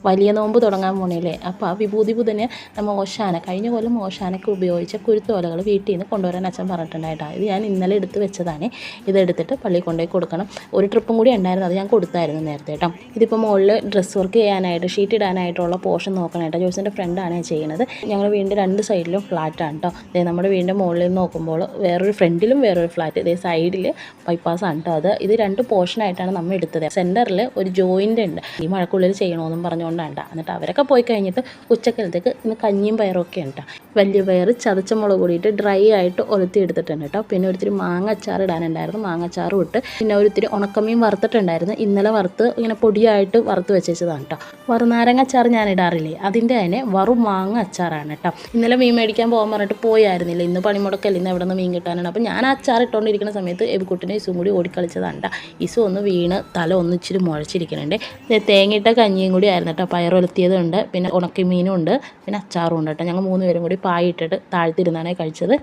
വലിയ നോമ്പ് തുടങ്ങാൻ പോണേല്ലേ. അപ്പോൾ ആ വിഭൂതി ബുധന് നമ്മൾ കഴിഞ്ഞ കൊല്ലം ഓശാനയ്ക്ക് ഉപയോഗിച്ച കുരുത്തോലകൾ വീട്ടിൽ നിന്ന് കൊണ്ടുവരാൻ അച്ഛൻ പറഞ്ഞിട്ടുണ്ടായിട്ടാണ്. ഇത് ഞാൻ ഇന്നലെ എടുത്ത് വെച്ചതാണ്. ഇതെടുത്തിട്ട് പള്ളിയിൽ കൊണ്ടുപോയി കൊടുക്കണം. ഒരു ട്രിപ്പും കൂടി ഉണ്ടായിരുന്നു, അത് ഞാൻ കൊടുത്തായിരുന്നു നേരത്തെ കേട്ടോ. ഇതിപ്പോൾ മുകളിൽ ഡ്രസ്സ് വർക്ക് ചെയ്യാനായിട്ട് ഷീറ്റ് ഇടാനായിട്ടുള്ള പോർഷൻ നോക്കണേട്ടോ. ജോസിൻ്റെ ഫ്രണ്ടാണ് ചെയ്യുന്നത്. ഞങ്ങൾ വീടിൻ്റെ രണ്ട് സൈഡിലും ഫ്ലാറ്റാണ് കേട്ടോ. ഇതേ നമ്മുടെ വീടിൻ്റെ മുകളിൽ നിന്ന് നോക്കുമ്പോൾ ഫ്രണ്ടിലും വേറൊരു ഫ്ലാറ്റ്, ഇതേ സൈഡിൽ ബൈപ്പാസാണ് കേട്ടോ. ഇത് രണ്ട് പോർഷനായിട്ടാണ് നമ്മൾ എടുത്തത്. സെൻറ്ററിൽ ഒരു ജോയിൻ്റ് ഉണ്ട്. ഈ മഴക്കുള്ളിൽ ചെയ്യണമെന്നും പറഞ്ഞുകൊണ്ടാണ്. എന്നിട്ട് അവരൊക്കെ പോയി കഴിഞ്ഞിട്ട് ഉച്ചക്കലത്തേക്ക് ഇന്ന് കഞ്ഞിയും പയറൊക്കെ ഉണ്ട്. വലിയ പയർ ചതച്ച മുളക് കൂടിയിട്ട് ഡ്രൈ ആയിട്ട് ഒലുത്തി എടുത്തിട്ടുണ്ട് കേട്ടോ. പിന്നെ ഒരിത്തിരി മാങ്ങ അച്ചാർ ഇടാനുണ്ടായിരുന്നു, മാങ്ങച്ചാറും ഇട്ട്. പിന്നെ ഒരിത്തിരി ഉണക്കമീൻ വറുത്തിട്ടുണ്ടായിരുന്നു, ഇന്നലെ വറുത്ത് ഇങ്ങനെ പൊടിയായിട്ട് വറുത്ത് വെച്ചതാണ് കേട്ടോ. വറുനാരങ്ങ അച്ചാർ ഞാൻ ഇടാറില്ലേ, അതിൻ്റെ തന്നെ മാങ്ങ അച്ചാറാണ് കേട്ടോ. ഇന്നലെ മീൻ മേടിക്കാൻ പോകാൻ പറഞ്ഞിട്ട് പോയായിരുന്നില്ല. ഇന്ന് പണിമുടക്കല്ല, ഇന്ന് എവിടെ നിന്ന് മീൻ കിട്ടാനാണ്. അപ്പോൾ ഞാൻ അച്ചാർ ഇട്ടുകൊണ്ടിരിക്കുന്ന സമയത്ത് എബിക്കുട്ടിനെ ഇസും കൂടി ഓടിക്കളിച്ചതാണ് കേട്ടോ. ഇസു ഒന്ന് വീണ് തല ഒന്നിച്ചിരി മുഴച്ചിരിക്കുന്നുണ്ട്. തേങ്ങയിട്ട കഞ്ഞിയും കൂടി ആയിരുന്നു കേട്ടോ. പയറൊലുത്തിയതുണ്ട്, പിന്നെ ഉണക്കമീനും ഉണ്ട്, പിന്നെ അച്ചാറും ഉണ്ട് കേട്ടോ. ഞങ്ങൾ 3 പേരും കൂടി പായിട്ടിട്ട് താഴ്ത്തിരുന്നാണ് കഴിച്ചത്.